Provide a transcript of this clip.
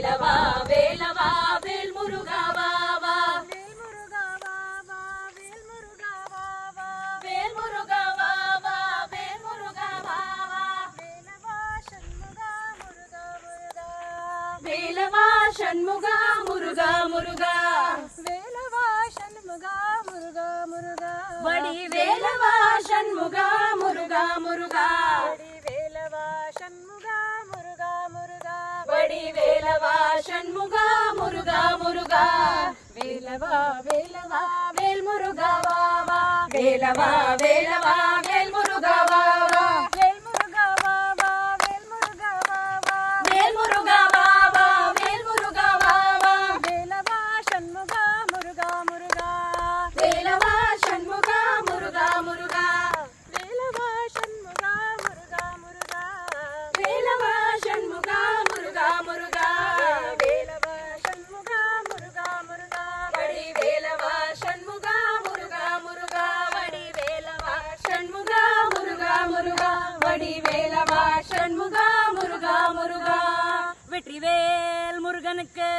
வேலவா வேலவா வேல் முருகா வா வா வேல் முருகா வா வா வேல் முருகா வா வா வேல் முருகா வா வா வேல் முருகா வா வா வேலவா சண்முகா முருகா முருகா வேலவா சண்முகா முருகா முருகா வேலவா சண்முகா முருகா முருகா வடி வேலவா சண்முகா முருகா முருகா வடி வேலவா சண்முகா முருகா முருகா வடி வேலவா சண்முகா முருகா முருகா வேலவா வேலவா வேல் முருகா வா வா வேலவா வேலவா வேல் முருகா வா வா வேல் முருகா வா வா வேல் முருகா வா வா வேல் முருகா வா வா வேல் முருகா வா வா வேலவா சண்முகா முருகா முருகா வேலவா சண்முகா முருகா முருகா வேலவா சண்முகா முருகா முருகா வேலவா சண்முகா முருகா முருகா வேலவா சண்முகா முருகா முருகா வடி வேலவா சண்முகா முருகா முருகா வடி வேலவா சண்முகா முருகா முருகா வடி வேலவா சண்முகா முருகா முருகா வெற்றிவேல் முருகனுக்கு